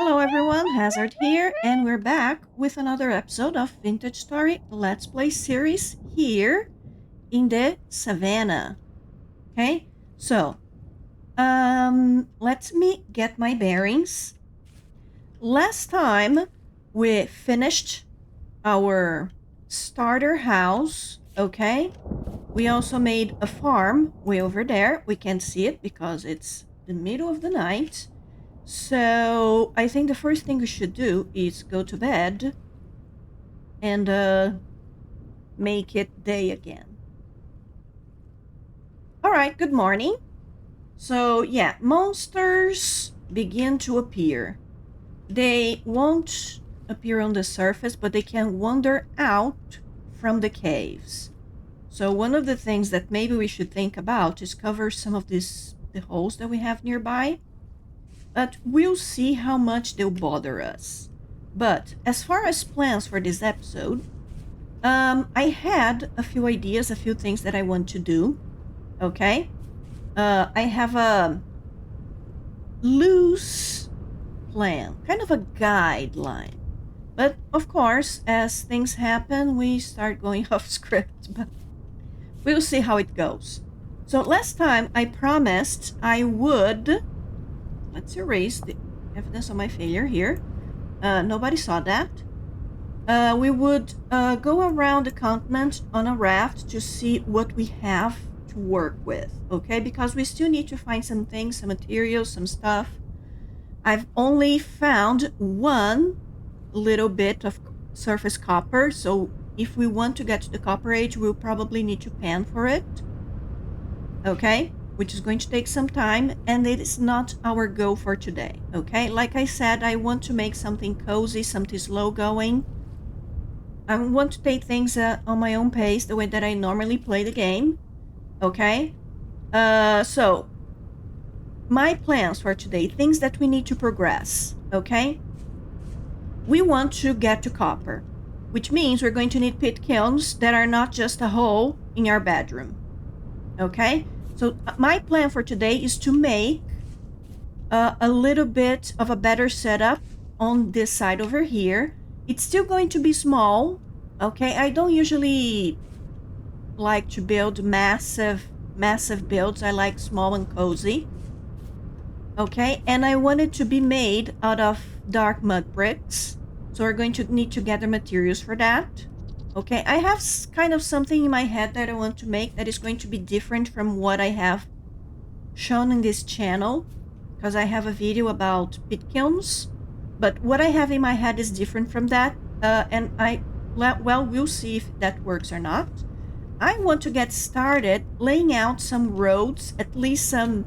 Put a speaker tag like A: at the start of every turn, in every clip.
A: Hello everyone, Hazard here, and we're back with another episode of Vintage Story Let's Play series here in the Savannah. Okay, so let me get my bearings. Last time we finished our starter house, okay? We also made a farm way over there. We can't see it because it's the middle of the night. So I think the first thing we should do is go to bed and make it day again. All right, good morning. So yeah, monsters begin to appear. They won't appear on the surface, but they can wander out from the caves. So one of the things that maybe we should think about is cover some of the holes that we have nearby. But we'll see how much they'll bother us. But as far as plans for this episode, I had a few ideas, a few things that I want to do. Okay? I have a loose plan, kind of a guideline. But of course, as things happen, we start going off script. But we'll see how it goes. So last time I promised I would... Let's erase the evidence of my failure here. Nobody saw that. We would go around the continent on a raft to see what we have to work with, okay? Because we still need to find some things, some materials, some stuff. I've only found one little bit of surface copper, so if we want to get to the copper age, we'll probably need to pan for it, okay? Which is going to take some time, and it is not our goal for today, okay? Like I said, I want to make something cozy, something slow going. I want to take things on my own pace, the way that I normally play the game, okay? So, my plans for today, things that we need to progress, okay? We want to get to copper, which means we're going to need pit kilns that are not just a hole in our bedroom, okay? So my plan for today is to make a little bit of a better setup on this side over here. It's still going to be small, okay? I don't usually like to build massive builds. I like small and cozy, okay? And I want it to be made out of dark mud bricks. So we're going to need to gather materials for that. Okay, I have kind of something in my head that I want to make that is going to be different from what I have shown in this channel, because I have a video about pit kilns, but what I have in my head is different from that, and we'll see if that works or not. I want to get started laying out some roads, at least some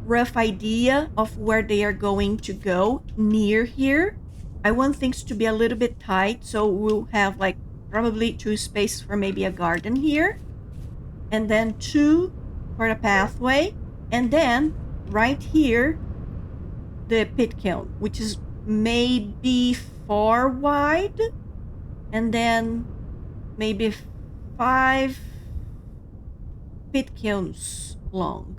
A: rough idea of where they are going to go near here. I want things to be a little bit tight, so we'll have like probably 2 spaces for maybe a garden here, and then 2 for a pathway, and then right here the pit kiln, which is maybe 4 wide, and then maybe 5 pit kilns long,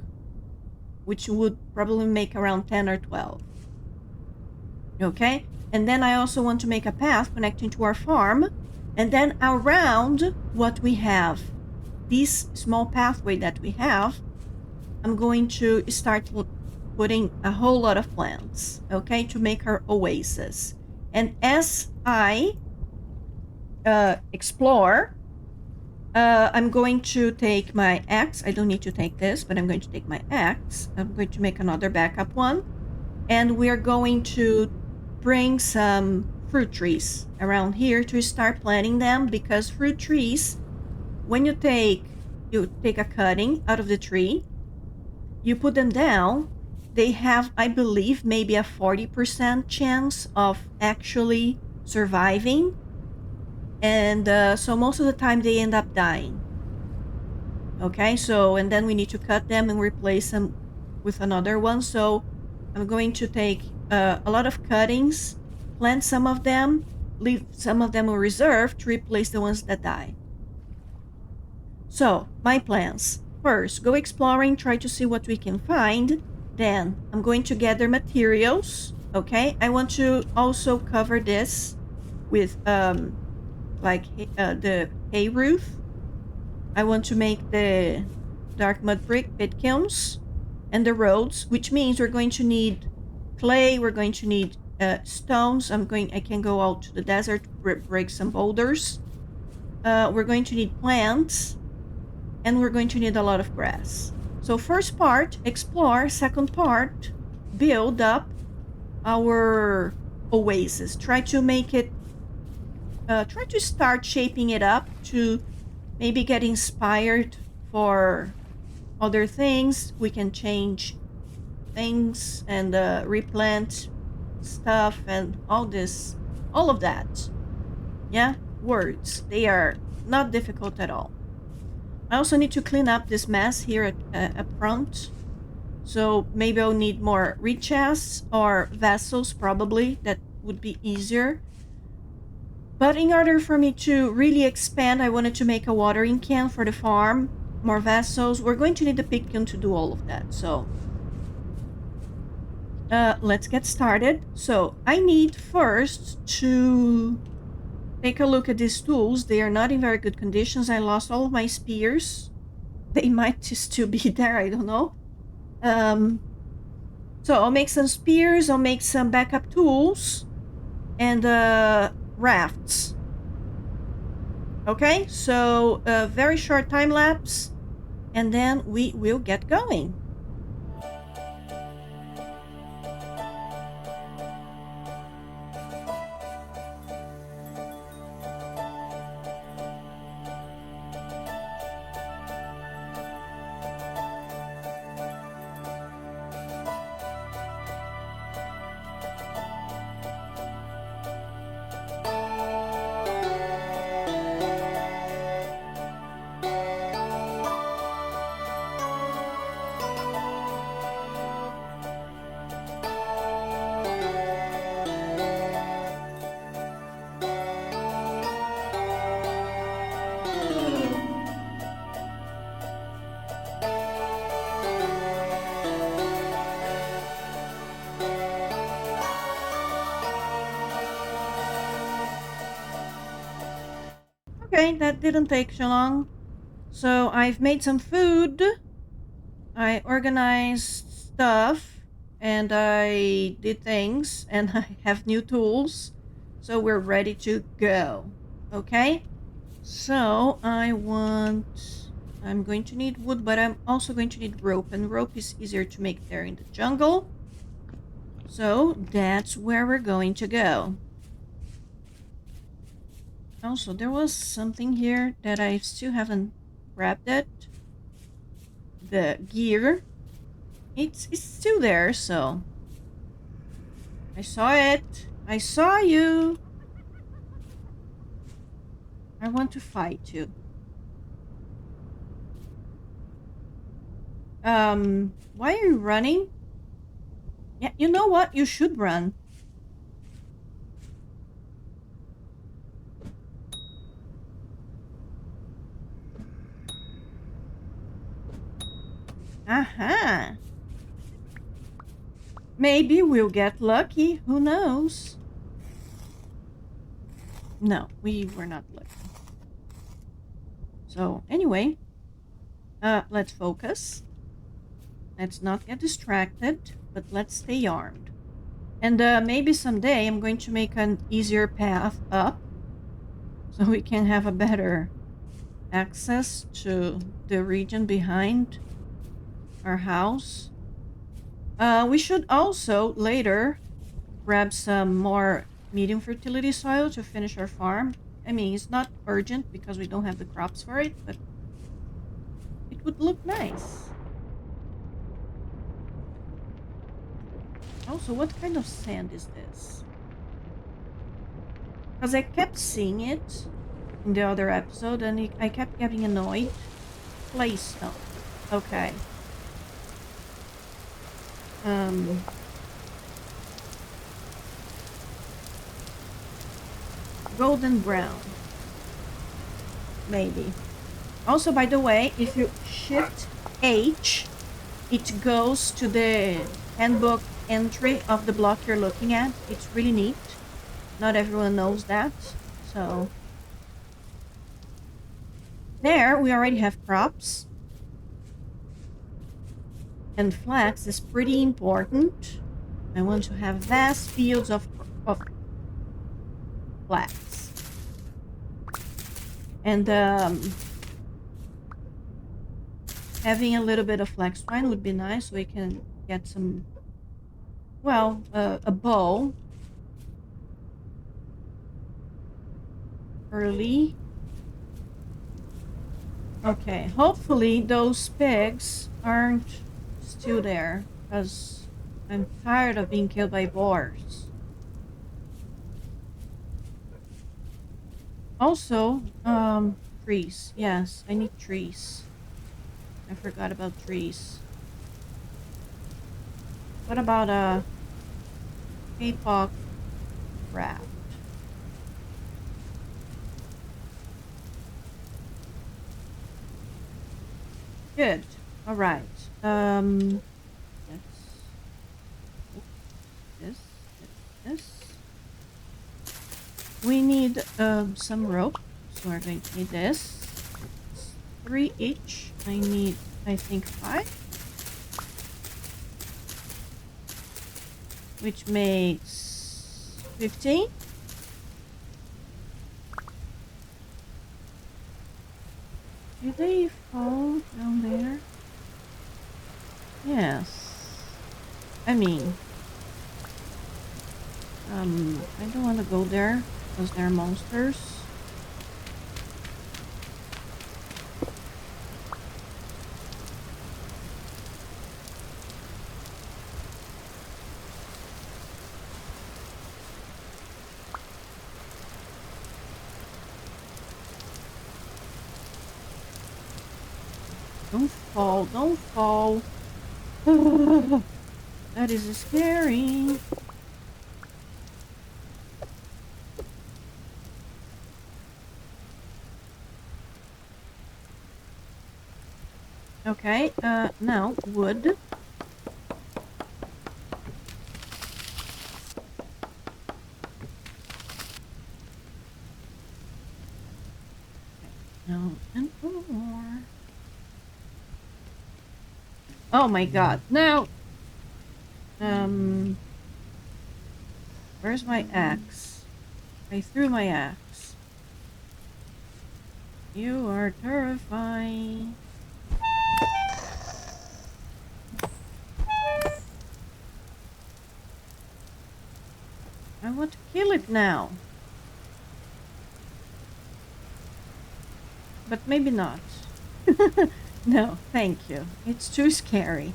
A: which would probably make around 10 or 12. Okay, and then I also want to make a path connecting to our farm. And then around what we have, this small pathway that we have, I'm going to start putting a whole lot of plants, okay, to make our oasis. And as I explore, I'm going to take my axe. I don't need to take this, but I'm going to take my axe. I'm going to make another backup one. And we're going to bring some fruit trees around here to start planting them, because fruit trees, when you take a cutting out of the tree, you put them down, they have, I believe, maybe a 40% chance of actually surviving, and so most of the time they end up dying. Okay, so and then we need to cut them and replace them with another one. So I'm going to take a lot of cuttings, plant some of them, leave some of them in reserve to replace the ones that die. So, my plans. First, go exploring, try to see what we can find. Then, I'm going to gather materials Okay, I want to also cover this with like the hay roof. I want to make the dark mud brick pit kilns and the roads, which means we're going to need clay. We're going to need stones. I can go out to the desert, break some boulders. We're going to need plants, and we're going to need a lot of grass. So first part, explore. Second part, build up our oasis. Try to make it. Try to start shaping it up to maybe get inspired for other things. We can change things and replant stuff and all of that. Yeah, words. They are not difficult at all. I also need to clean up this mess here up front. So maybe I'll need more reed chests or vessels, probably. That would be easier. But in order for me to really expand, I wanted to make a watering can for the farm, more vessels. We're going to need the pit kiln to do all of that. So let's get started. So I need first to take a look at these tools. They are not in very good conditions. I lost all of my spears. They might still be there. I don't know. So I'll make some spears. I'll make some backup tools and rafts. Okay, so a very short time lapse, and then we will get going. Okay, that didn't take too long. So I've made some food. I organized stuff and I did things and I have new tools. So we're ready to go. Okay? So I'm going to need wood, but I'm also going to need rope, and rope is easier to make there in the jungle. So that's where we're going to go. Also, there was something here that I still haven't grabbed it. The gear. It's still there, so I saw it. I saw you. I want to fight you. Why are you running? Yeah, you know what? You should run. Aha. Maybe we'll get lucky. Who knows? No, we were not lucky. So anyway, let's focus. Let's not get distracted, but let's stay armed. And maybe someday I'm going to make an easier path up so we can have a better access to the region behind our house. We should also later grab some more medium fertility soil to finish our farm. I mean, it's not urgent because we don't have the crops for it, but it would look nice. Also, what kind of sand is this? Because I kept seeing it in the other episode and I kept getting annoyed. Clay stone. Okay. Golden brown. Maybe. Also, by the way, if you shift H, it goes to the handbook entry of the block you're looking at. It's really neat. Not everyone knows that. So there we already have crops. And flax is pretty important. I want to have vast fields of flax. And having a little bit of flax twine would be nice, so we can get some, well, a bow early. Okay, hopefully those pigs aren't still there, because I'm tired of being killed by boars. Also, trees. Yes, I need trees. I forgot about trees. What about a kapok raft? Good. All right. Let's this, this. We need some rope, so we're going to need this. It's 3 each. I need, I think, 5, which makes 15. Do they fall down there? Yes. I mean, I don't want to go there because they're monsters. Don't fall, don't fall. That is scary. Okay, now wood. No, and more. Oh my god, now! Where's my axe? I threw my axe. You are terrifying. I want to kill it now. But maybe not. No, thank you. It's too scary.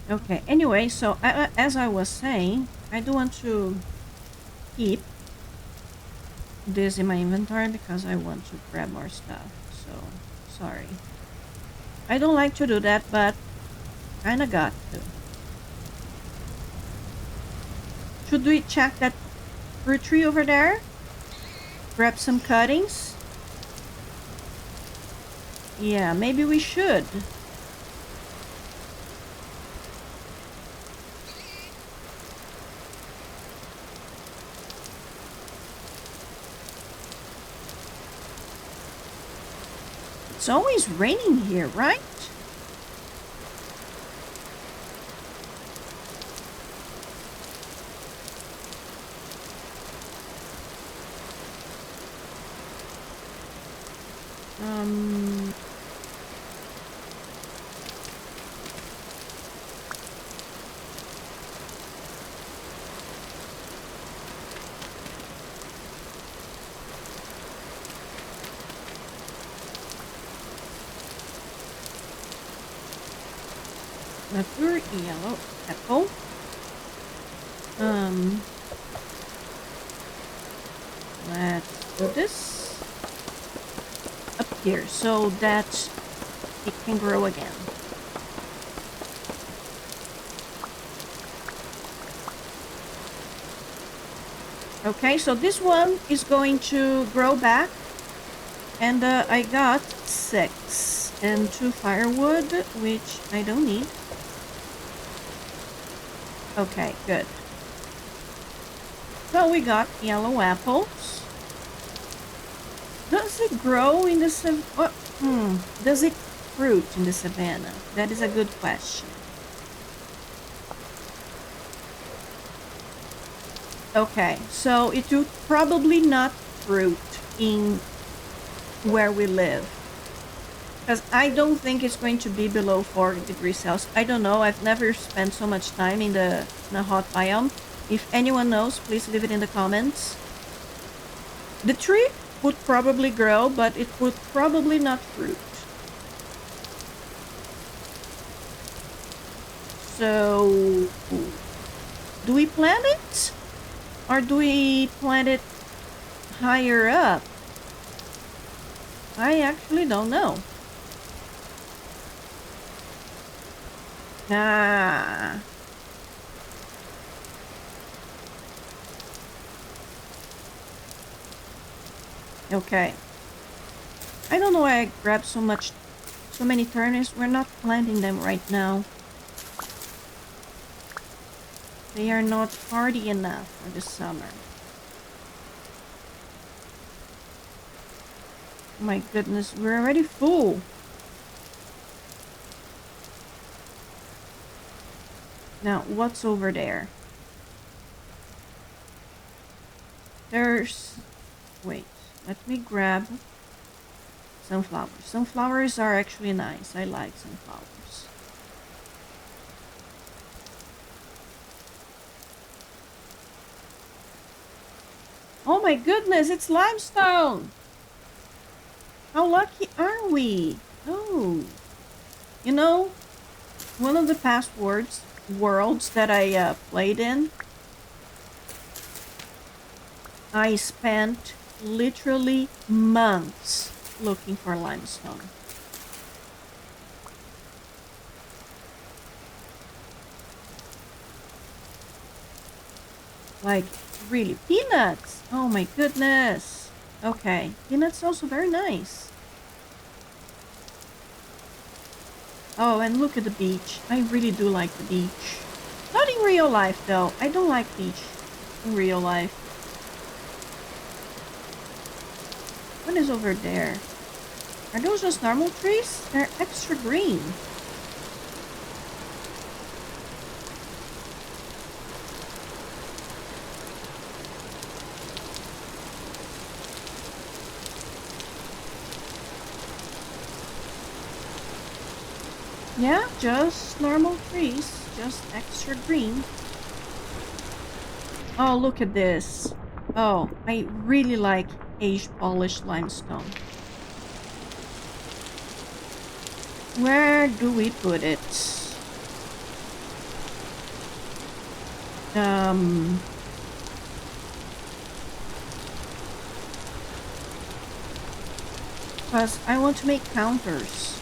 A: Okay, anyway, so as I was saying, I do want to keep this in my inventory because I want to grab more stuff. So, sorry. I don't like to do that, but kinda got to. Should we check that fruit tree over there? Grab some cuttings? Yeah, maybe we should. It's always raining here, right? A pure yellow apple. Let's do this up here so that it can grow again. Okay, so this one is going to grow back, and I got 6 and 2 firewood, which I don't need. Okay, good. So we got yellow apples. Does it grow in the does it fruit in the savannah? That is a good question. Okay, so it will probably not fruit in where we live. Because I don't think it's going to be below 40 degrees Celsius. I don't know. I've never spent so much time in the hot biome. If anyone knows, please leave it in the comments. The tree would probably grow, but it would probably not fruit. So, do we plant it? Or do we plant it higher up? I actually don't know. Ah. Okay. I don't know why I grabbed so many turnips. We're not planting them right now. They are not hardy enough for the summer. Oh my goodness, we're already full. Now, what's over there? There's... Wait, let me grab sunflowers. Sunflowers are actually nice. I like sunflowers. Oh my goodness, it's limestone! How lucky are we? Oh. You know, one of the past worlds that I played in, I spent literally months looking for limestone. Like, really, peanuts! Oh my goodness! Okay, peanuts also very nice. Oh, and look at the beach. I really do like the beach. Not in real life, though. I don't like beach in real life. What is over there? Are those just normal trees? They're extra green. Yeah, just normal trees. Just extra green. Oh, look at this. Oh, I really like aged polished limestone. Where do we put it? Because I want to make counters.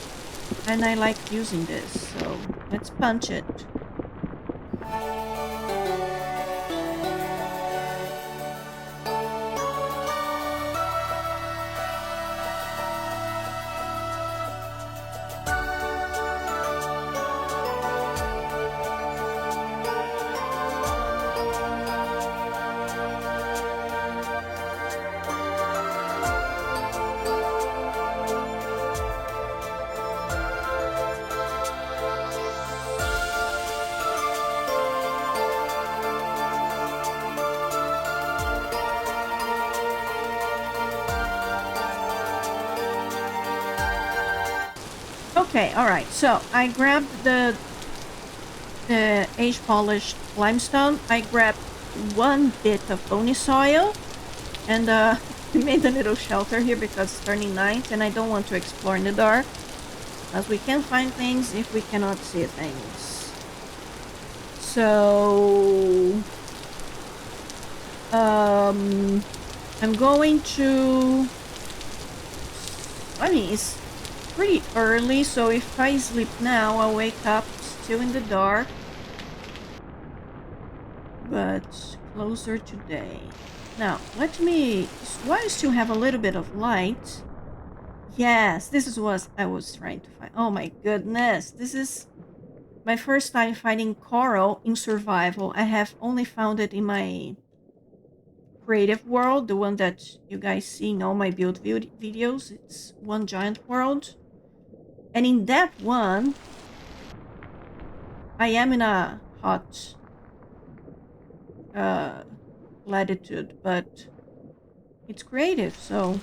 A: And I like using this, so let's punch it. Okay, alright, so I grabbed the aged polished limestone. I grabbed one bit of bony soil, and we made a little shelter here because it's turning night and I don't want to explore in the dark, as we can't find things if we cannot see things. So I'm going to, I mean, it's pretty early, so if I sleep now, I'll wake up still in the dark. But closer to day. Now, let me... Why I still have a little bit of light? Yes, this is what I was trying to find. Oh my goodness, this is my first time finding coral in survival. I have only found it in my creative world, the one that you guys see in all my build videos. It's one giant world. And in that one, I am in a hot latitude, but it's creative, so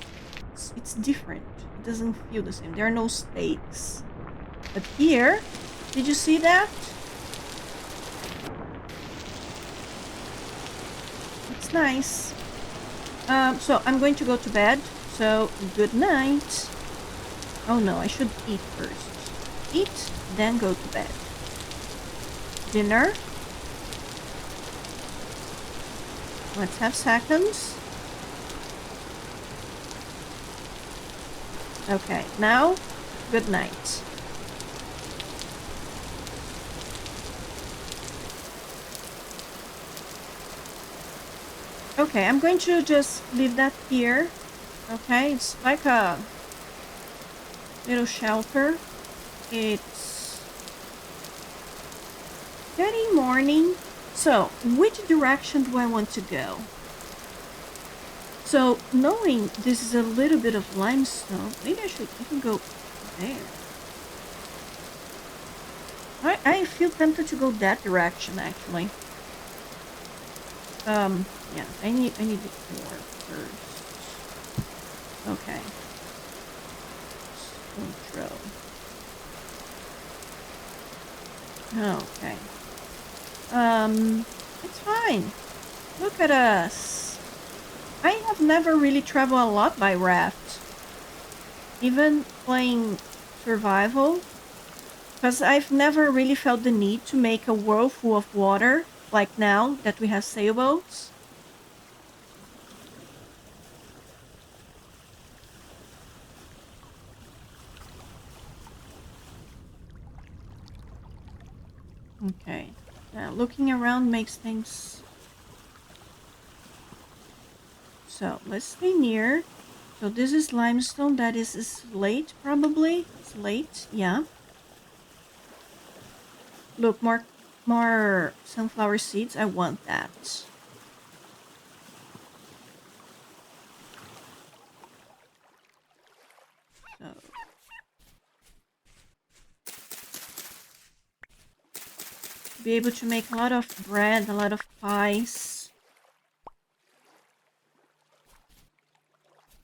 A: it's different. It doesn't feel the same. There are no stakes. But here, did you see that? It's nice. So I'm going to go to bed. So good night. Oh no, I should eat first. Eat, then go to bed. Dinner. Let's have seconds. Okay, now, good night. Okay, I'm going to just leave that here. Okay, it's like a little shelter. It's getting morning. So, which direction do I want to go? So, knowing this is a little bit of limestone, maybe I should even go there. I feel tempted to go that direction, actually. Yeah, I need the ore first. Okay. Intro. Okay. It's fine. Look at us. I have never really traveled a lot by raft. Even playing survival. Because I've never really felt the need to make a world full of water, like now that we have sailboats. Okay. Now, looking around makes things... So, let's stay near. So, this is limestone. That is slate, probably. Slate, yeah. Look, more sunflower seeds. I want that. So... be able to make a lot of bread, a lot of pies.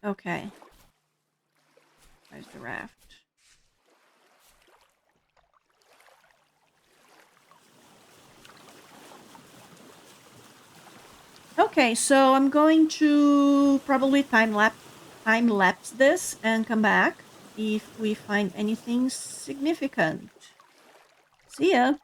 A: Okay. Where's the raft? Okay, so I'm going to probably time lapse this and come back if we find anything significant. See ya.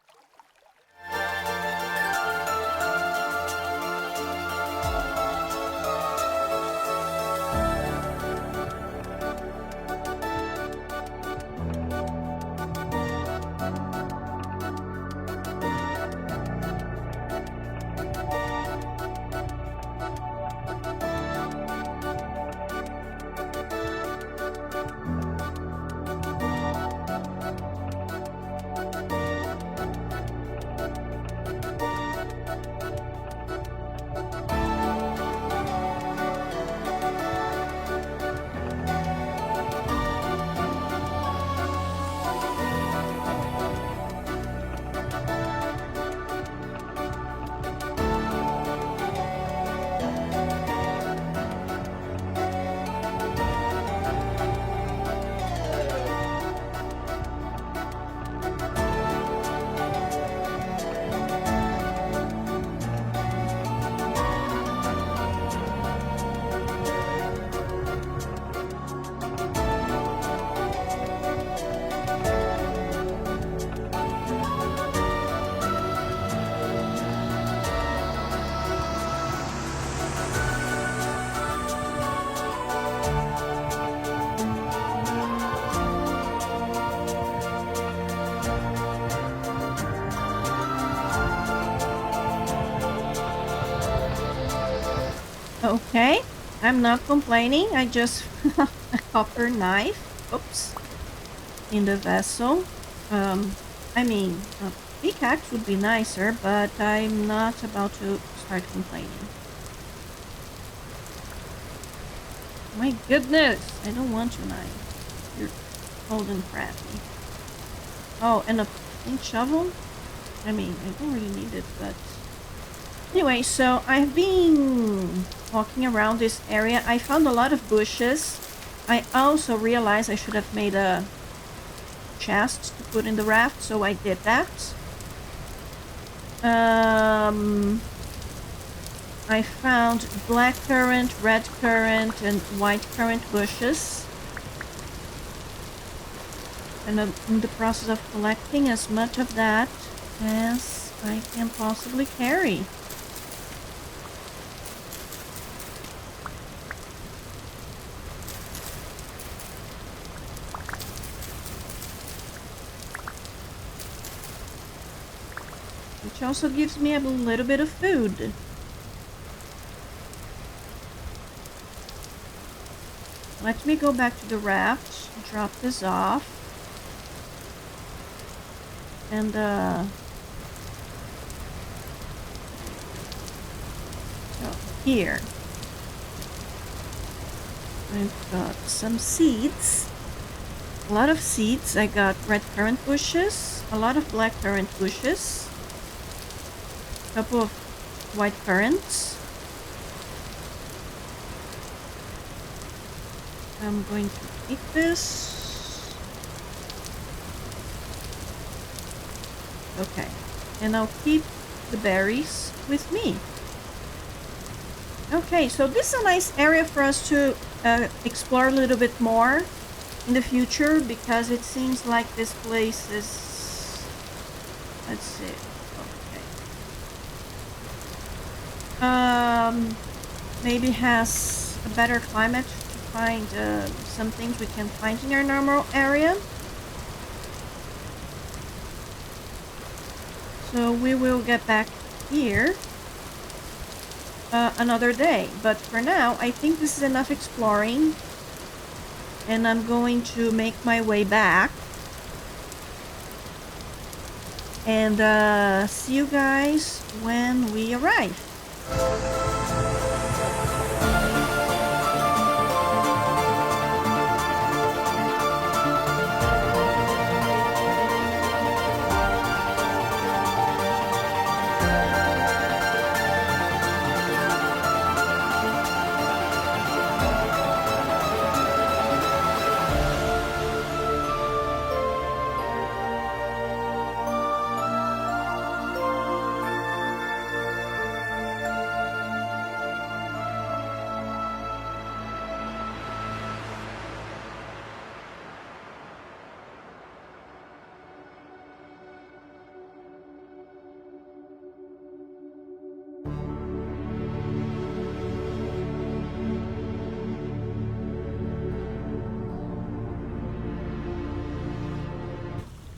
A: Okay, I'm not complaining. I just found a copper knife. Oops. In the vessel. I mean, Pickaxe would be nicer, but I'm not about to start complaining. My goodness! I don't want your knife. You're cold and crappy. Oh, and a flint shovel? I mean, I don't really need it, but... Anyway, so I've been walking around this area. I found a lot of bushes. I also realized I should have made a chest to put in the raft, so I did that. I found black currant, red currant, and white currant bushes. And I'm in the process of collecting as much of that as I can possibly carry. Which also gives me a little bit of food. Let me go back to the raft, drop this off. And, so here. I've got some seeds. A lot of seeds. I got red currant bushes, a lot of black currant bushes, a couple of white currants. I'm going to eat this. Okay, and I'll keep the berries with me. Okay, so this is a nice area for us to explore a little bit more in the future, because it seems like this place is... Let's see. Okay. Maybe has a better climate to find some things we can find in our normal area. So we will get back here another day. But for now, I think this is enough exploring. And I'm going to make my way back. And see you guys when we arrive.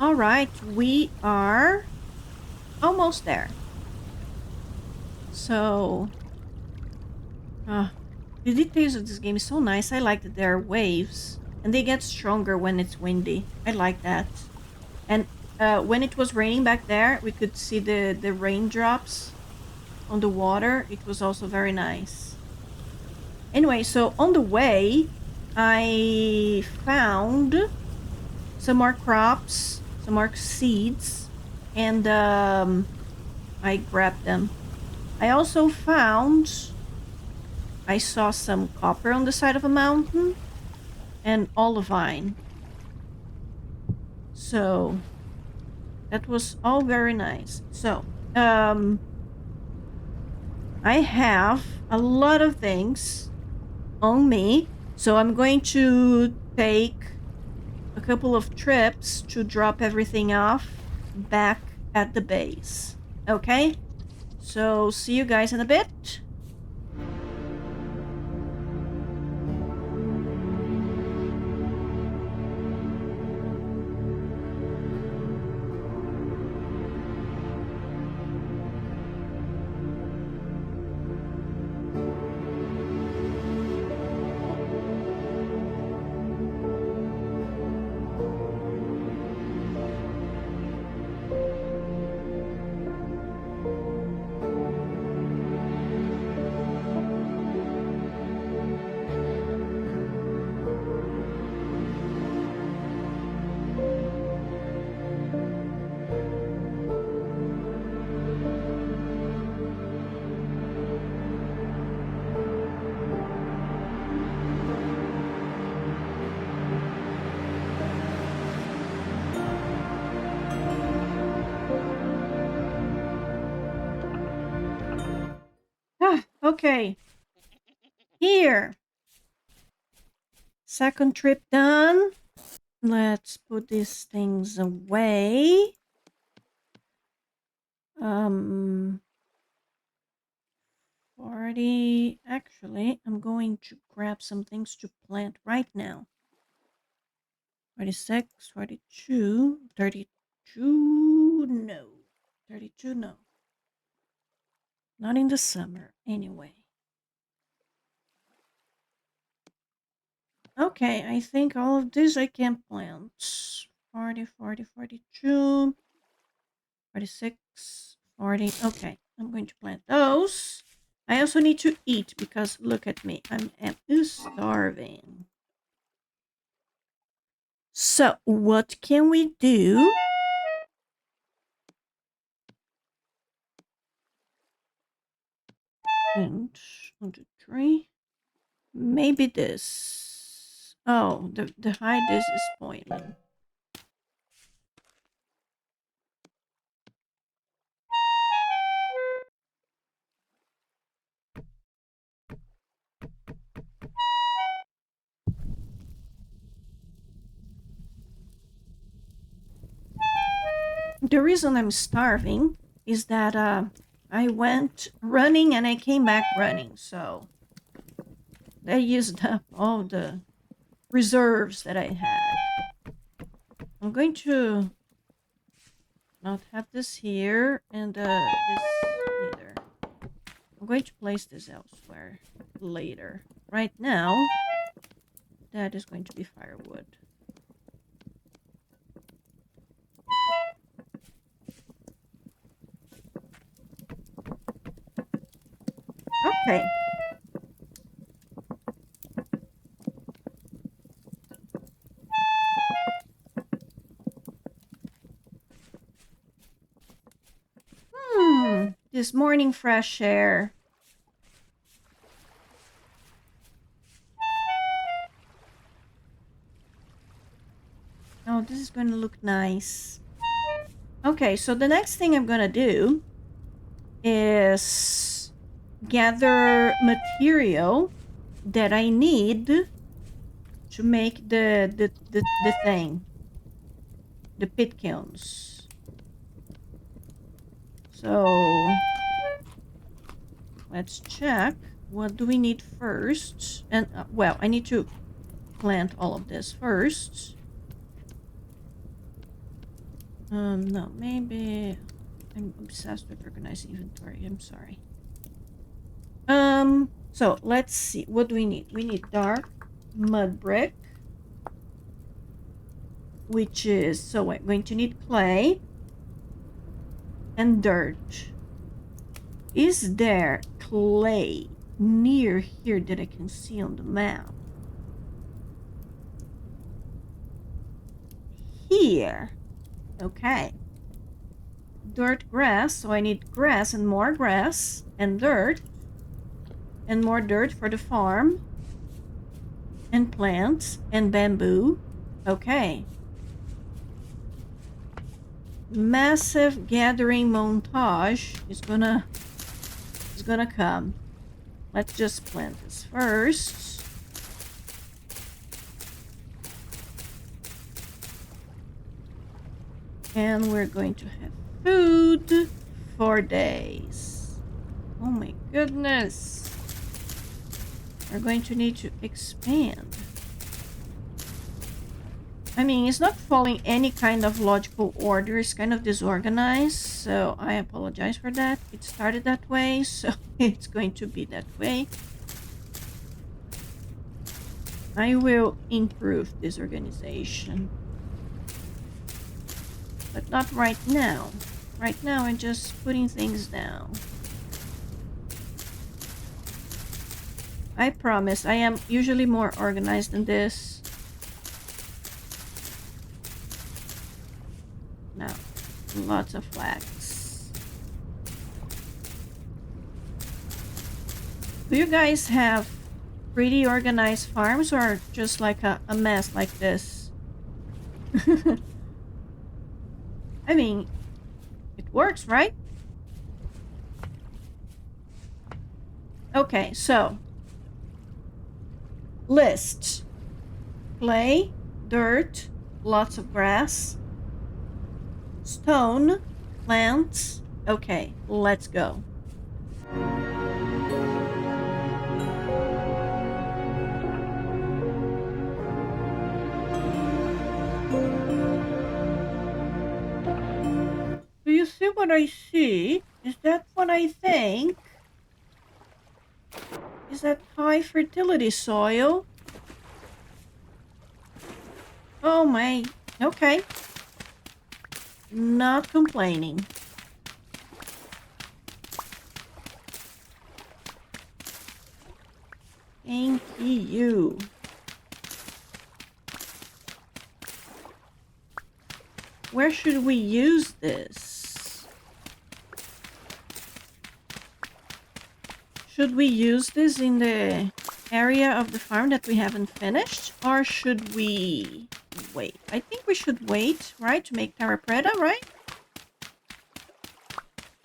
A: All right, we are almost there. So, the details of this game is so nice. I like that there are waves, and they get stronger when it's windy. I like that. And when it was raining back there, we could see the raindrops on the water. It was also very nice. Anyway, so on the way, I found some more crops, some more seeds, and I grabbed them. I also found... I saw some copper on the side of a mountain and olivine. So that was all very nice. So I have a lot of things on me, so I'm going to take a couple of trips to drop everything off back at the base. Okay? So see you guys in a bit. Okay. Here. Second trip done. Let's put these things away. 40. Actually, I'm going to grab some things to plant right now. 46, 42, 32. No. 32, no. Not in the summer, anyway. Okay, I think all of this I can plant. 40, 40, 42, 46, 40. Okay, I'm going to plant those. I also need to eat because look at me. I'm starving. So, what can we do? And 1, 2, 3. Maybe this. Oh, the height is spoiling. The reason I'm starving is that I went running and I came back running, so they used up all the reserves that I had. I'm going to not have this here and this neither. I'm going to place this elsewhere later. Right now, that is going to be firewood. Okay. This morning fresh air. Oh, this is going to look nice. Okay, so the next thing I'm going to do is gather material that I need to make the thing. The pit kilns. So let's check. What do we need first? And well, I need to plant all of this first. No, maybe I'm obsessed with organized inventory. I'm sorry. So let's see. What do we need? We need dark mud brick, which is, so we're going to need clay and dirt. Is there clay near here that I can see on the map? Here. Okay. Dirt, grass, so I need grass and more grass and dirt and more dirt for the farm and plants and bamboo. Okay. Massive gathering montage is gonna come. Let's just plant this first. And we're going to have food for days. Oh my goodness. We're going to need to expand. I mean, it's not following any kind of logical order. It's kind of disorganized, so I apologize for that. It started that way, so it's going to be that way. I will improve this organization. But not right now. Right now, I'm just putting things down. I promise, I am usually more organized than this. Now, lots of flags. Do you guys have pretty organized farms or just like a mess like this? I mean, it works, right? Okay, so list clay, dirt, lots of grass, stone, plants. Okay, let's go. Do you see what I see? Is that what I think? Is that high fertility soil? Oh my. Okay. Not complaining. Thank you. Where should we use this? Should we use this in the area of the farm that we haven't finished? Or should we wait? I think we should wait, right? To make terra preta, right?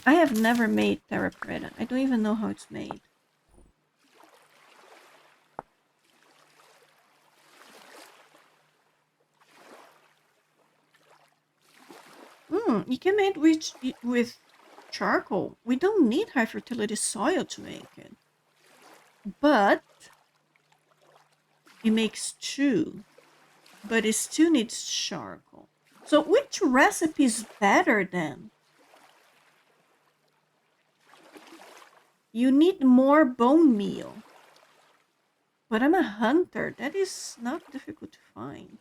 A: I have never made terra preta. I don't even know how it's made. You can make it with charcoal. We don't need high fertility soil to make it. But it makes two. But it still needs charcoal. So which recipe is better then? You need more bone meal. But I'm a hunter. That is not difficult to find.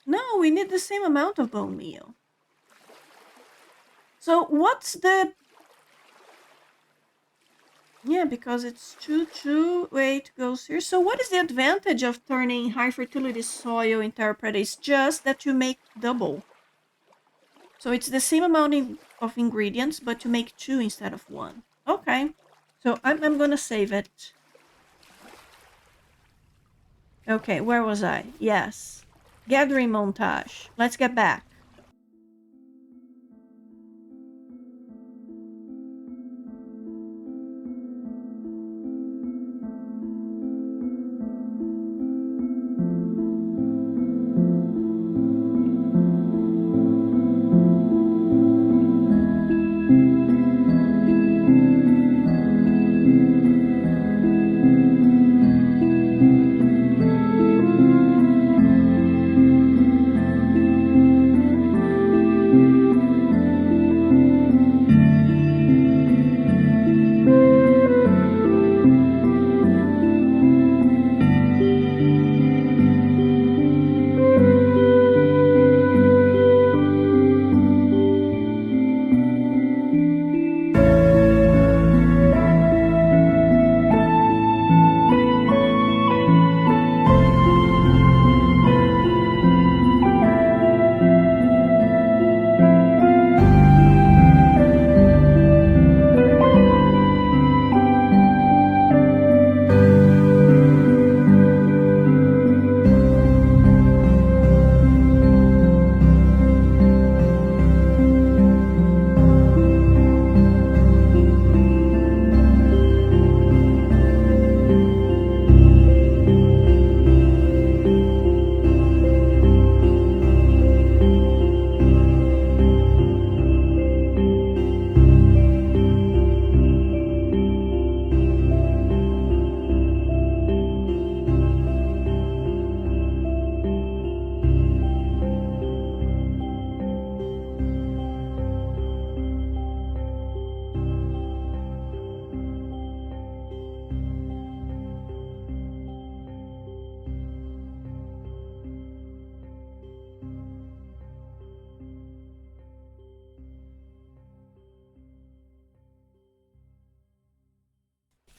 A: No, we need the same amount of bone meal. So what's the... Yeah, because it's 2, 2, wait, goes here. So what is the advantage of turning high fertility soil into terra preta? It's just that you make double. So it's the same amount of ingredients, but you make two instead of one. Okay. So I'm gonna save it. Okay, where was I? Yes. Gathering montage. Let's get back.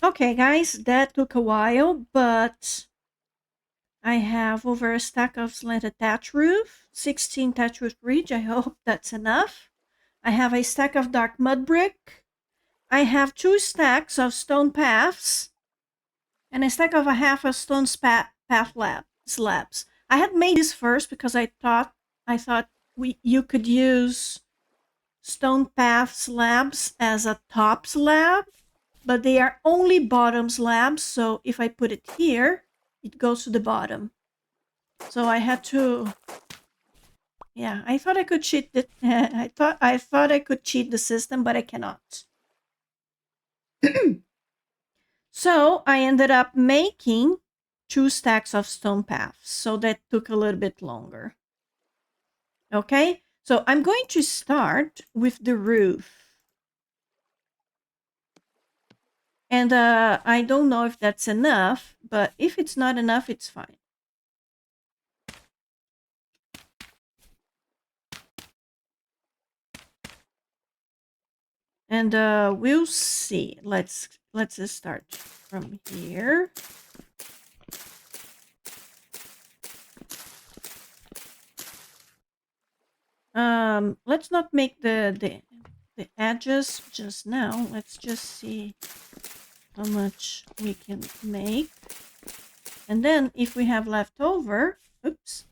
A: Okay, guys, that took a while, but I have over a stack of slanted thatch roof, 16 thatch roof ridge. I hope that's enough. I have a stack of dark mud brick. I have 2 stacks of stone paths and a stack of a half of stone slabs. I had made this first because I thought you could use stone path slabs as a top slab, but they are only bottom slabs. So if I put it here, it goes to the bottom. So I had to, yeah, I thought I could cheat the, I thought I could cheat the system, but I cannot. So I ended up making 2 stacks of stone paths. So that took a little bit longer. Okay, so I'm going to start with the roof. And I don't know if that's enough, but if it's not enough, it's fine. And we'll see. Let's just start from here. Let's not make the edges just now. Let's just see how much we can make. And then if we have left over, oops.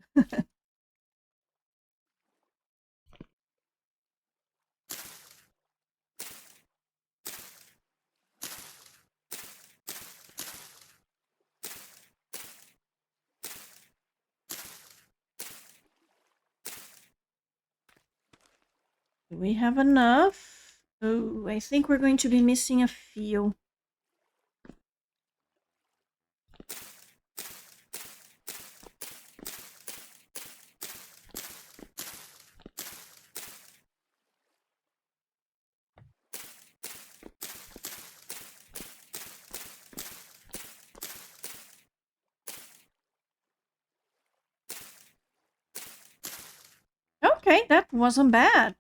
A: Do we have enough? Oh, I think we're going to be missing a few. Okay, that wasn't bad.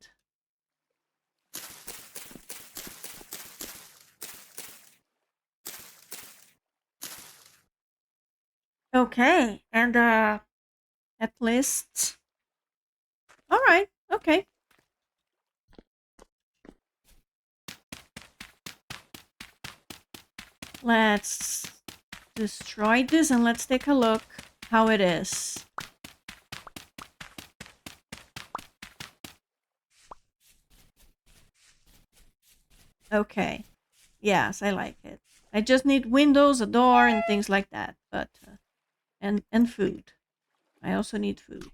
A: Okay, and at least. All right, okay. Let's destroy this and let's take a look how it is. Okay. Yes, I like it. I just need windows, a door, and things like that. But and food. I also need food.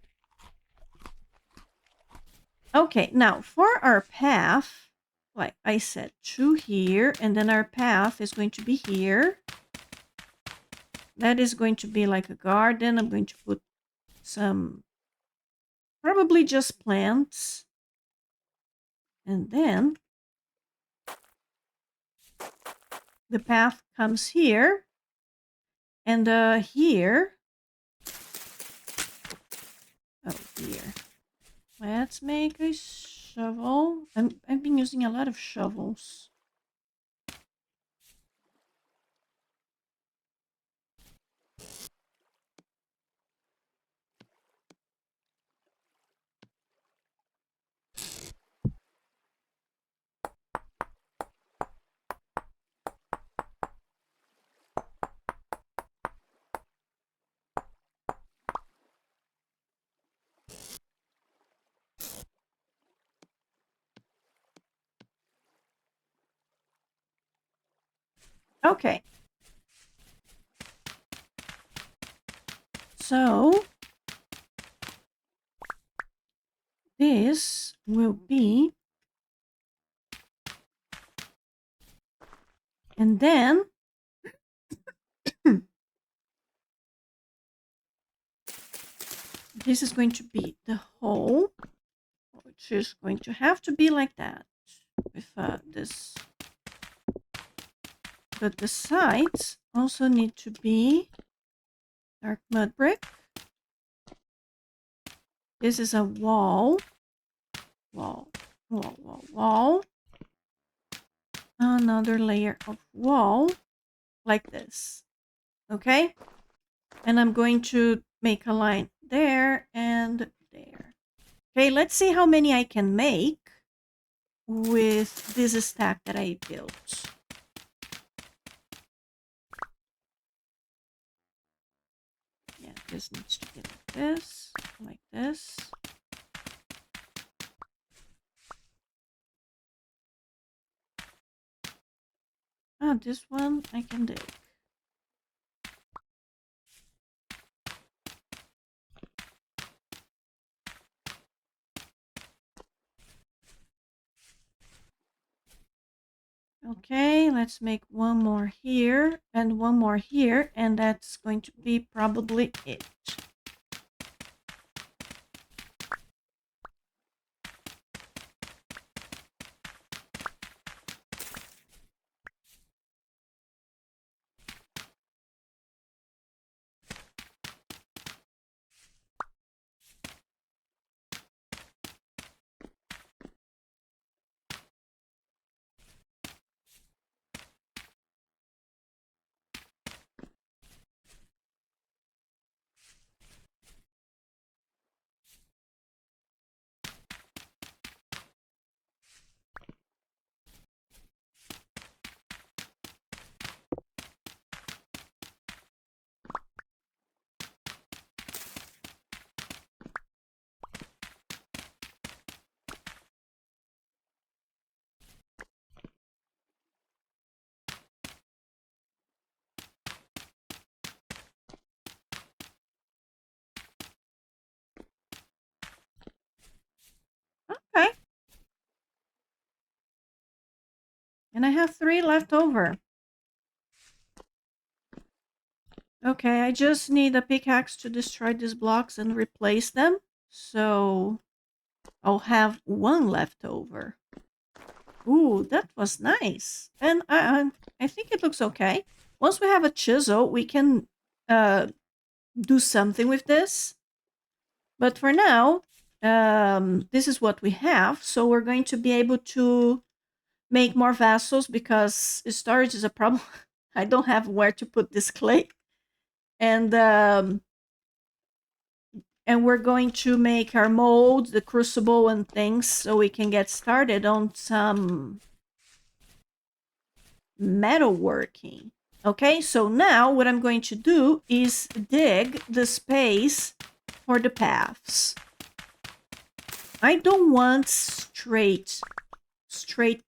A: Okay, now for our path, like I said, through here, and then our path is going to be here. That is going to be like a garden. I'm going to put some, probably just plants. And then the path comes here. And here. Oh, here. Let's make a shovel. I've been using a lot of shovels. Okay. So this will be, and then this is going to be the hole, which is going to have to be like that with this. But the sides also need to be dark mud brick. This is a wall. Wall. Another layer of wall like this. Okay? And I'm going to make a line there and there. Okay, let's see how many I can make with this stack that I built. Yeah, this needs to be like this. Oh, this one I can dig. Okay, let's make one more here and one more here, and that's going to be probably it. Okay. And I have 3 left over. Okay, I just need a pickaxe to destroy these blocks and replace them. So I'll have 1 left over. Ooh, that was nice. And I think it looks okay. Once we have a chisel, we can do something with this. But for now, this is what we have. So we're going to be able to make more vessels because storage is a problem. I don't have where to put this clay. And we're going to make our molds, the crucible and things, so we can get started on some metalworking. Okay, so now what I'm going to do is dig the space for the paths. I don't want straight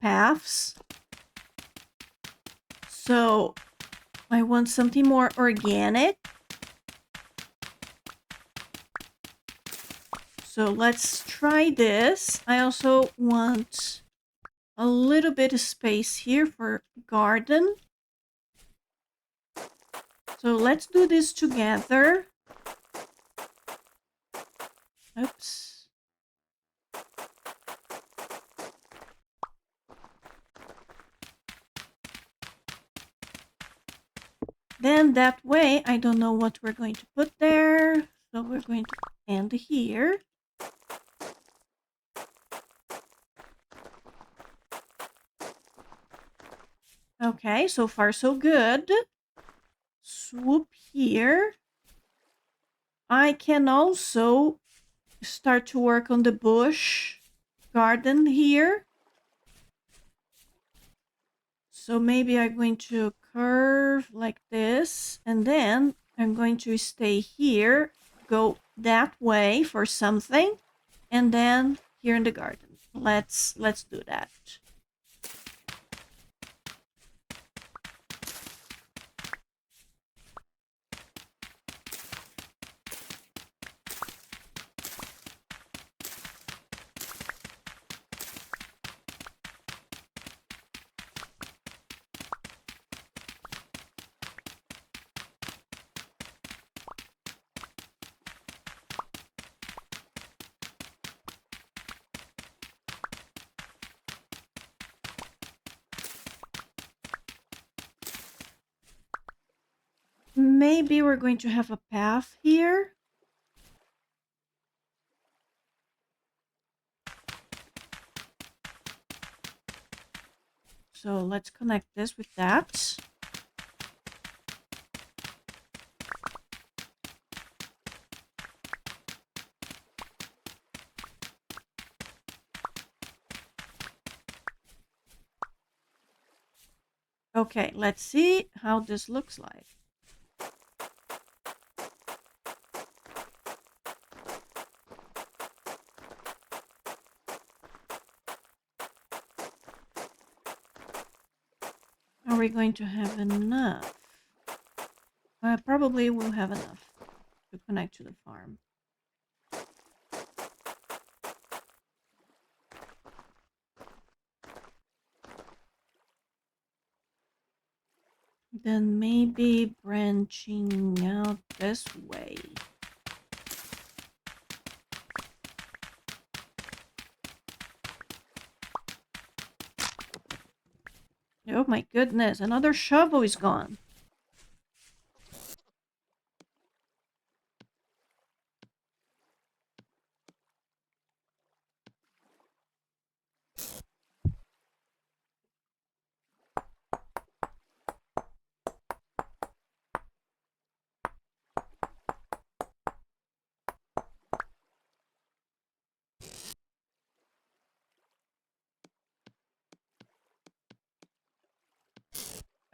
A: paths. So I want something more organic. So let's try this. I also want a little bit of space here for garden. So let's do this together. Oops. Then that way, I don't know what we're going to put there. So we're going to end here. Okay, so far so good. Swoop here. I can also start to work on the bush garden here. So maybe I'm going to curve like this, and then I'm going to stay here, go that way for something, and then here in the garden. Let's do that. Maybe we're going to have a path here. So let's connect this with that. Okay, let's see how this looks like. Are we going to have enough? Probably we'll have enough to connect to the farm. Then maybe branching out this way. Oh my goodness, another shovel is gone.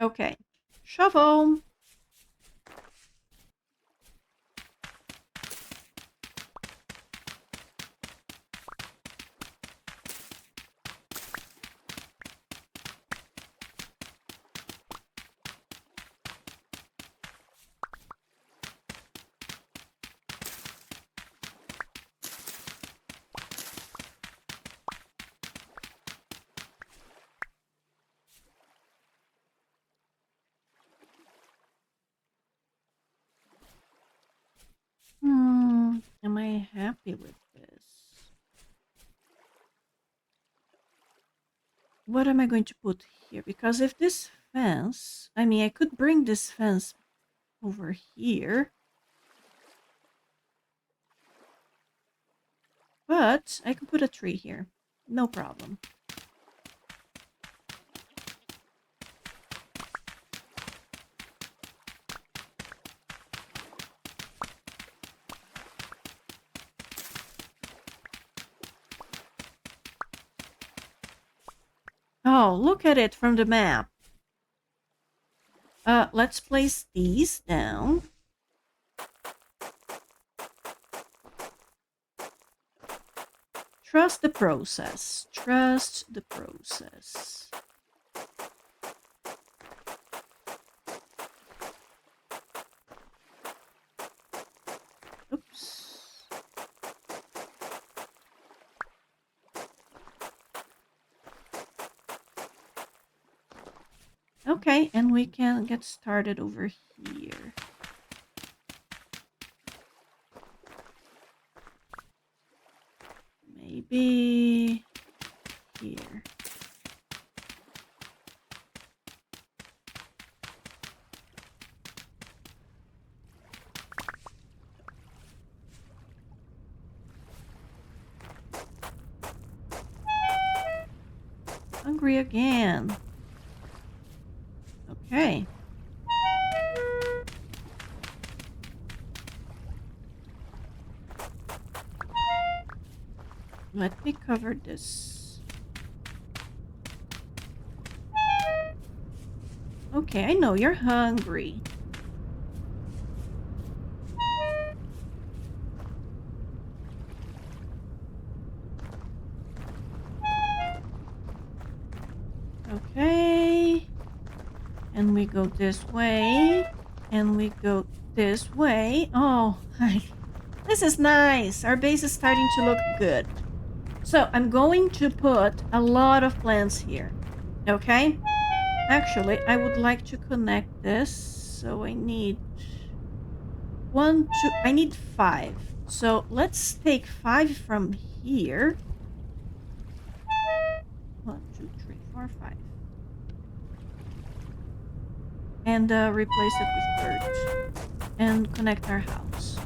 A: Okay, shovel. Am I happy with this? What am I going to put here? Because if this fence, I mean, I could bring this fence over here. But I could put a tree here. No problem. Oh, look at it from the map. Let's place these down. Trust the process. Trust the process. Oops. Okay, and we can get started over here. Maybe here. Hungry again. Okay. Let me cover this. Okay, I know you're hungry. Okay. And we go this way. And we go this way. Oh, this is nice. Our base is starting to look good. So I'm going to put a lot of plants here. Okay? Actually, I would like to connect this. So I need 1, 2, I need 5. So let's take 5 from here. 1, 2, 3, 4, 5. And replace it with dirt. And connect our house.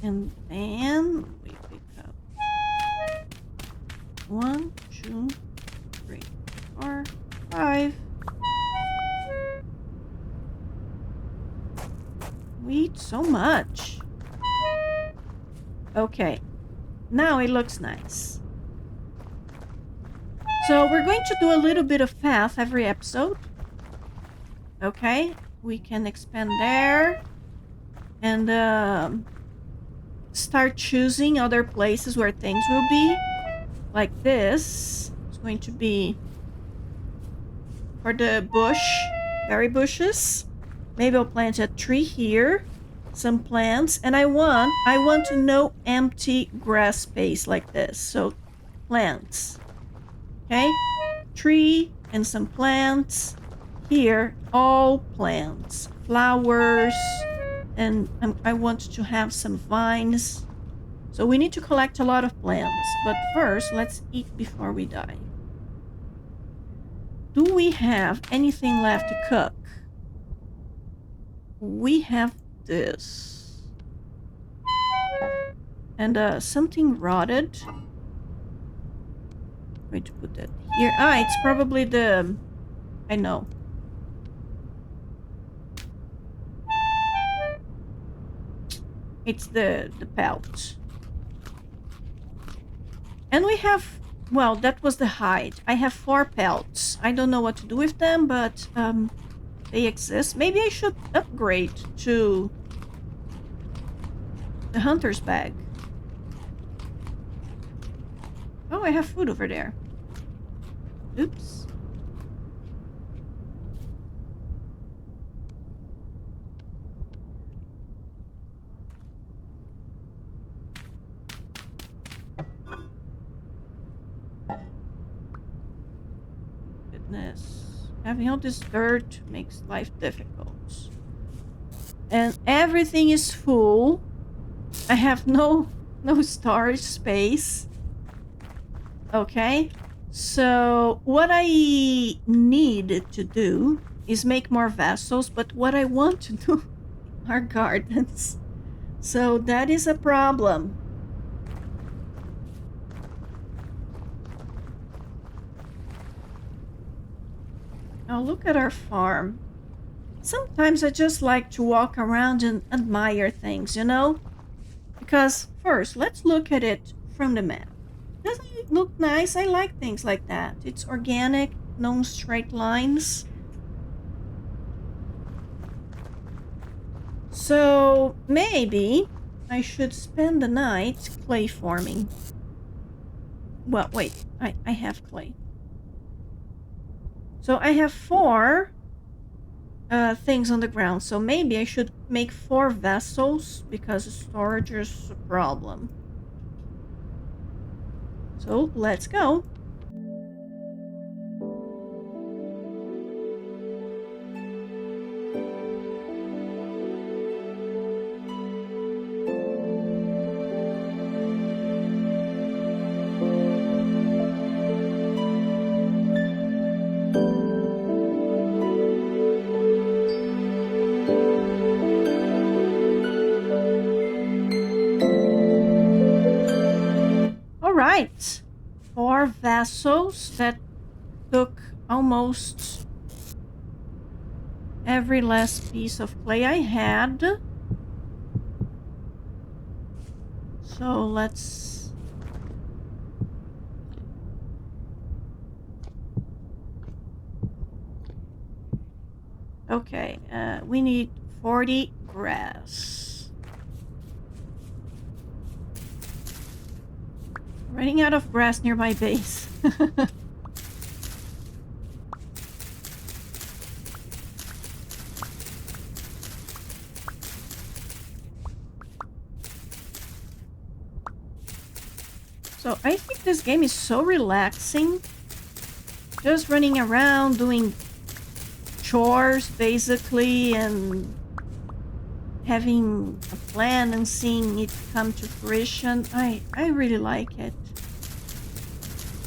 A: And then we pick up 1, 2, 3, 4, 5. We eat so much. Okay, now it looks nice. So we're going to do a little bit of path every episode. Okay, we can expand there. and start choosing other places where things will be. Like this. It's going to be for the berry bushes. Maybe I'll plant a tree here, some plants, and I want to know empty grass space like this. So plants, okay? Tree and some plants. Here, all plants, flowers, and I want to have some vines. So we need to collect a lot of plants. But first, let's eat before we die. Do we have anything left to cook? We have this. And something rotted. I'm going to put that here. Ah, it's probably the... I know. It's the pelt. And we have... Well, that was the hide. I have 4 pelts. I don't know what to do with them, but they exist. Maybe I should upgrade to the hunter's bag. Oh, I have food over there. Oops. Goodness. Having all this dirt makes life difficult. And everything is full. I have no storage space. Okay. So what I need to do is make more vessels, but what I want to do are gardens. So that is a problem. Now look at our farm. Sometimes I just like to walk around and admire things, you know? Because first, let's look at it from the map. Doesn't it look nice? I like things like that. It's organic, no straight lines. So maybe I should spend the night clay forming. Well, wait, I have clay. So I have 4 things on the ground. So maybe I should make 4 vessels because storage is a problem. So let's go. Right, 4 vessels. That took almost every last piece of clay I had. So let's... Okay, we need 40 grass. Running out of grass near my base. So I think this game is so relaxing. Just running around doing chores basically and having a plan and seeing it come to fruition. I really like it.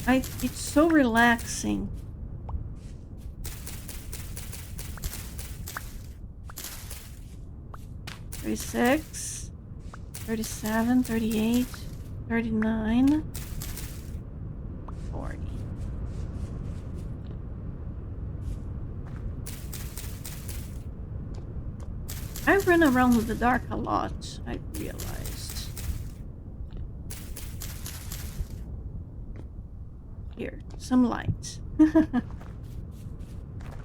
A: It's so relaxing. $36, $37, $38, $39, $40. I run around with the dark a lot, I realized. Here, some light.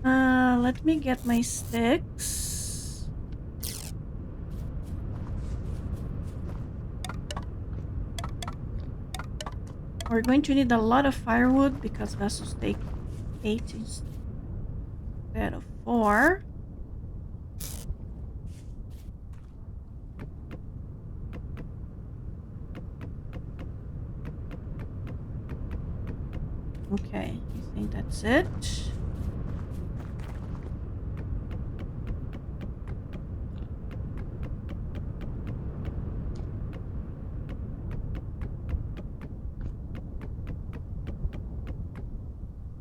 A: Let me get my sticks. We're going to need a lot of firewood because vessels take 8 instead of 4. Okay, I think that's it.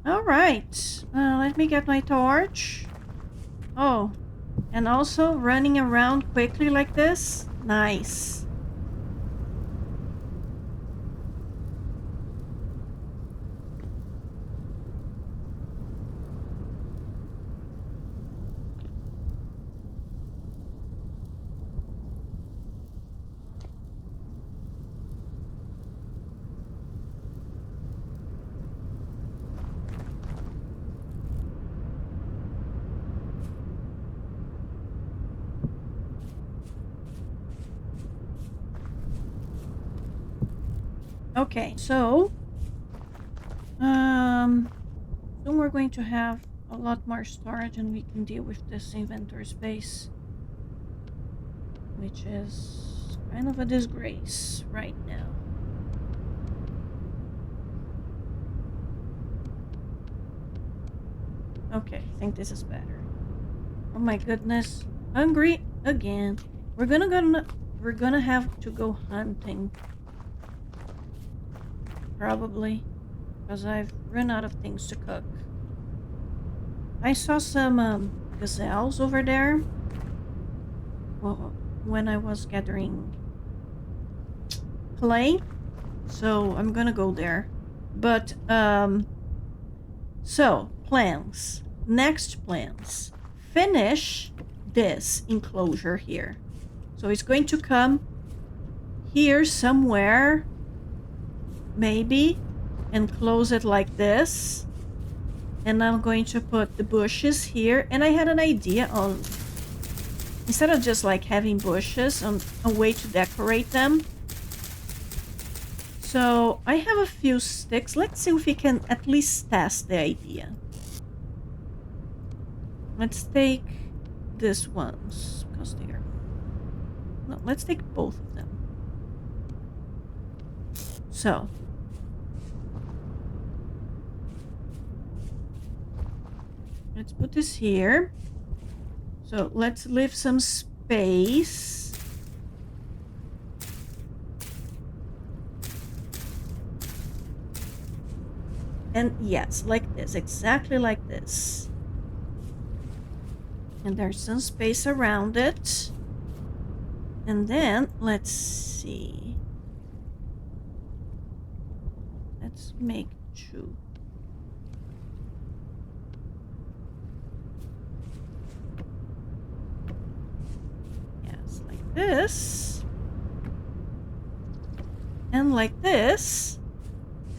A: All right, let me get my torch. Oh, and also running around quickly like this. Nice. Okay, so soon we're going to have a lot more storage and we can deal with this inventory space, which is kind of a disgrace right now. Okay, I think this is better. Oh my goodness, hungry again. We're gonna have to go hunting. Probably, because I've run out of things to cook. I saw some gazelles over there. Well, when I was gathering clay, so I'm gonna go there. But so plans. Next plans. Finish this enclosure here. So it's going to come here somewhere, maybe, and close it like this. And I'm going to put the bushes here. And I had an idea on, instead of just like having bushes, on a way to decorate them. So I have a few sticks. Let's see if we can at least test the idea. Let's take this ones because they are... No, let's take both of them. So let's put this here. So let's leave some space. And yes, like this, exactly like this. And there's some space around it. And then, let's see. Let's make 2. Yes, like this. And like this.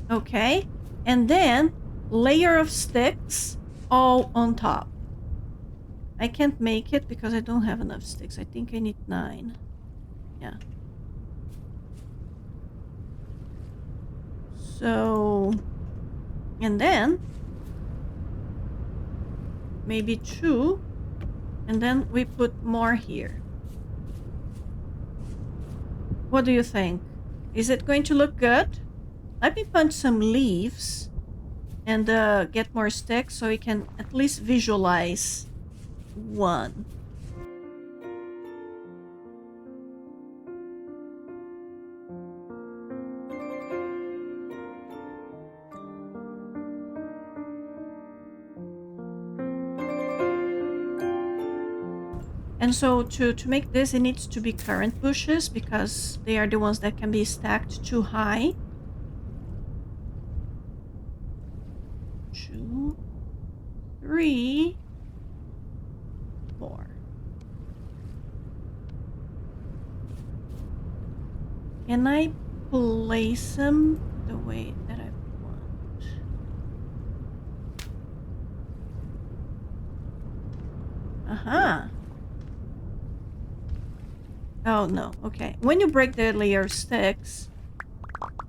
A: Okay. And then, layer of sticks all on top. I can't make it because I don't have enough sticks. I think I need 9. Yeah. So, and then maybe 2, and then we put more here. What do you think? Is it going to look good? Let me punch some leaves and get more sticks so we can at least visualize 1. And so to make this, it needs to be current bushes because they are the ones that can be stacked too high. 2, 3, 4. Can I place them the way that I want? Aha. Oh, no. Okay. When you break the layer of sticks,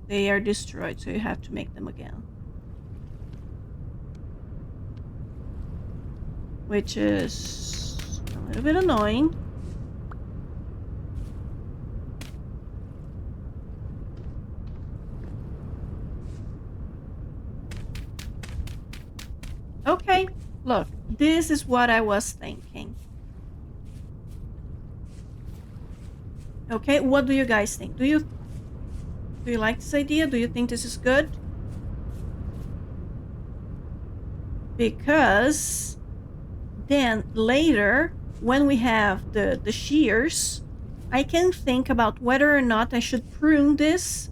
A: They are destroyed, so you have to make them again. Which is a little bit annoying. Okay, look, this is what I was thinking. Okay, what do you guys think? Do you like this idea? Do you think this is good? Because then later, when we have the shears, I can think about whether or not I should prune this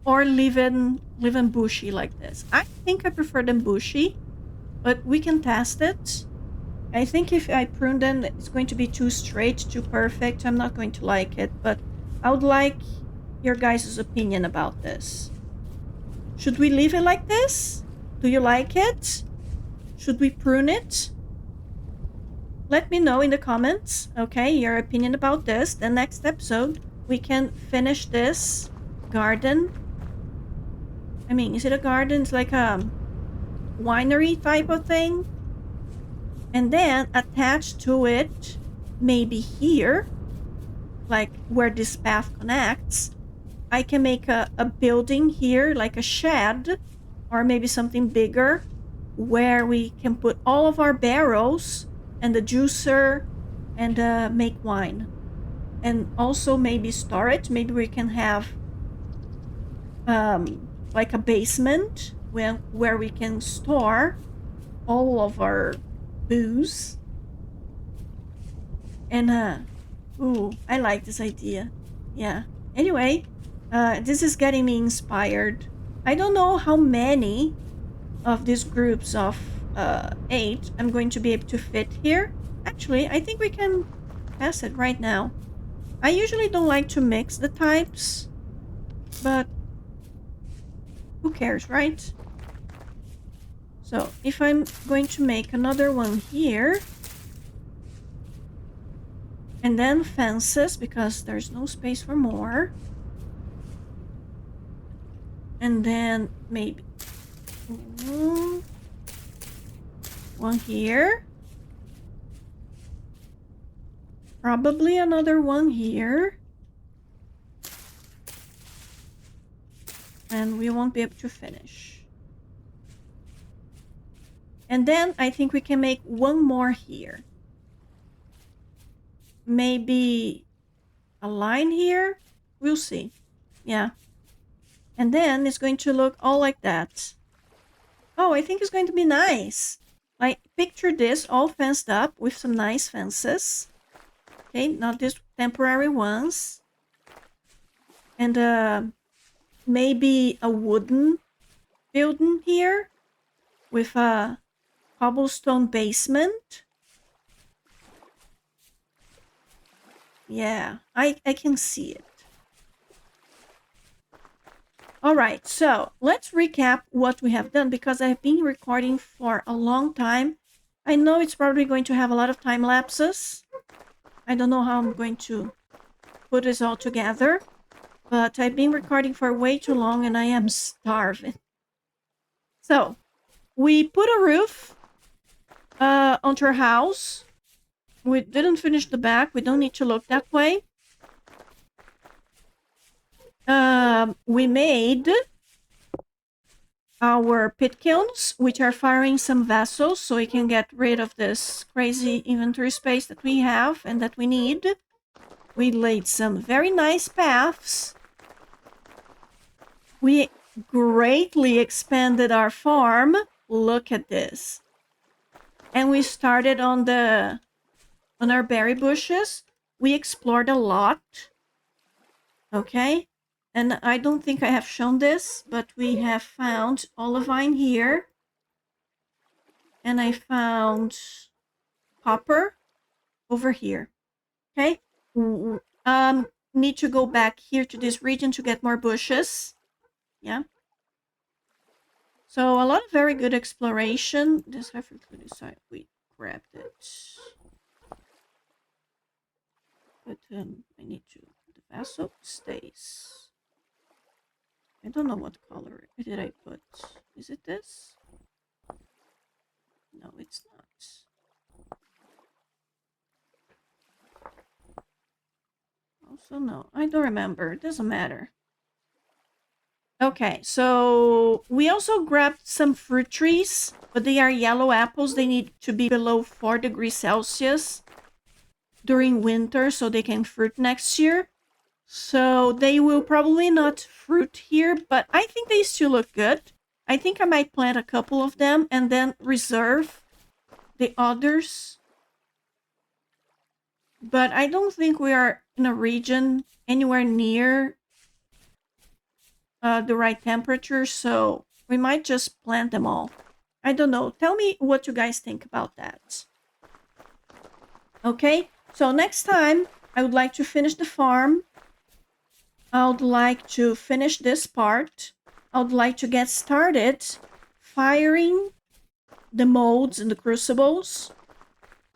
A: or leave it bushy like this. I think I prefer them bushy, but we can test it. I think if I prune them, it's going to be too straight, too perfect. I'm not going to like it, but I would like your guys' opinion about this. Should we leave it like this? Do you like it? Should we prune it? Let me know in the comments, okay, your opinion about this. The next episode, we can finish this garden. I mean, is it a garden? It's like a winery type of thing. And then attached to it, maybe here, like where this path connects, I can make a building here, like a shed, or maybe something bigger, where we can put all of our barrels and the juicer and make wine. And also maybe storage. Maybe we can have like a basement where we can store all of our booze. And ooh, I like this idea. Yeah. Anyway, this is getting me inspired. I don't know how many of these groups of 8 I'm going to be able to fit here. Actually, I think we can test it right now. I usually don't like to mix the types, but who cares, right? So if I'm going to make another one here, and then fences, because there's no space for more, and then maybe one here, probably another one here, and we won't be able to finish. And then I think we can make one more here. Maybe a line here? We'll see. Yeah. And then it's going to look all like that. Oh, I think it's going to be nice. Like, picture this all fenced up with some nice fences. Okay, not these temporary ones. And maybe a wooden building here with a cobblestone basement. Yeah, I can see it. All right, so let's recap what we have done, because I've been recording for a long time. I know it's probably going to have a lot of time lapses. I don't know how I'm going to put this all together, but I've been recording for way too long and I am starving. So we put a roof onto our house. We didn't finish the back. We don't need to look that way. We made our pit kilns, which are firing some vessels, so we can get rid of this crazy inventory space that we have and that we need. We laid some very nice paths. We greatly expanded our farm. Look at this. And we started on our berry bushes. We explored a lot. Okay. And I don't think I have shown this, but we have found olivine here. And I found copper over here. Okay. Need to go back here to this region to get more bushes. Yeah. So a lot of very good exploration. This I forgot decide we grabbed it. But I need to the vessel stays. I don't know what color did I put. Is it this? No, it's not. Also, no. I don't remember. It doesn't matter. Okay, so we also grabbed some fruit trees, but they are yellow apples. They need to be below 4 degrees Celsius during winter so they can fruit next year. So they will probably not fruit here, but I think they still look good. I think I might plant a couple of them and then reserve the others. But I don't think we are in a region anywhere near the right temperature, so we might just plant them all. I don't know. Tell me what you guys think about that. Okay, so next time I would like to finish the farm. I would like to finish this part. I would like to get started firing the molds and the crucibles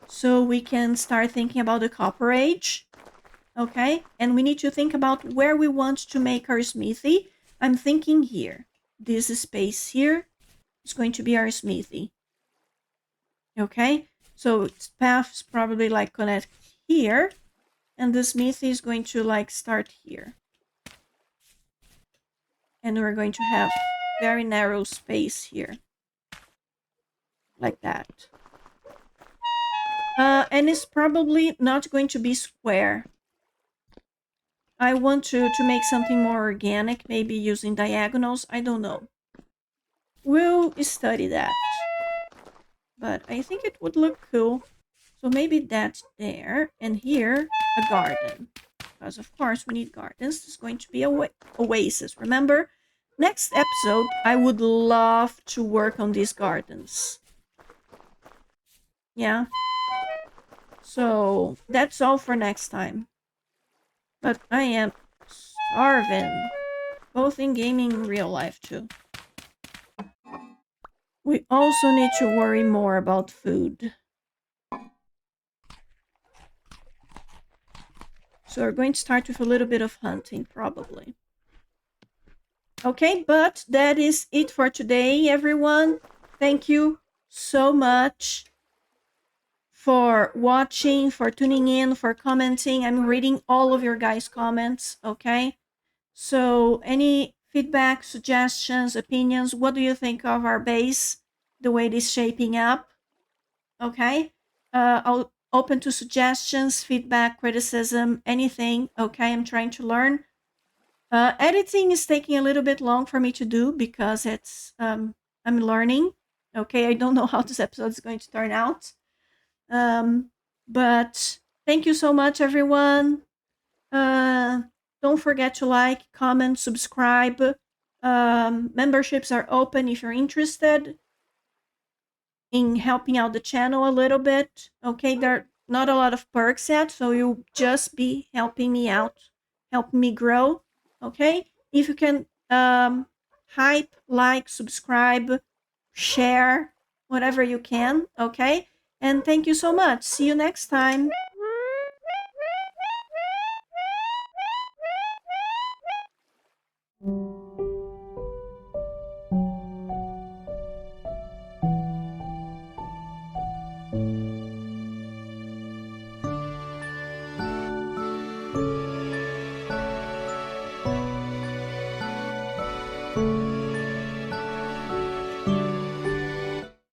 A: so we can start thinking about the Copper Age. Okay, and we need to think about where we want to make our smithy. I'm thinking here. This space here is going to be our smithy. Okay, so its paths probably like connect here, and the smithy is going to like start here. And we're going to have very narrow space here. Like that. And it's probably not going to be square. I want to make something more organic, maybe using diagonals. I don't know. We'll study that. But I think it would look cool. So maybe that's there. And here, a garden. Because of course we need gardens. This is going to be a oasis. Remember, next episode, I would love to work on these gardens. Yeah. So that's all for next time. But I am starving. Both in gaming and real life too. We also need to worry more about food. So we're going to start with a little bit of hunting, probably. Okay, but that is it for today, everyone. Thank you so much for watching, for tuning in, for commenting. I'm reading all of your guys' comments, okay? So any feedback, suggestions, opinions, what do you think of our base, the way it is shaping up? Okay? I'll open to suggestions, feedback, criticism, anything, okay? I'm trying to learn. Editing is taking a little bit long for me to do because it's I'm learning. Okay, I don't know how this episode is going to turn out. But thank you so much, everyone. Don't forget to like, comment, subscribe. Memberships are open if you're interested in helping out the channel a little bit. Okay, there are not a lot of perks yet, so you'll just be helping me out, helping me grow. Okay, if you can hype, like, subscribe, share, whatever you can. Okay, and thank you so much. See you next time.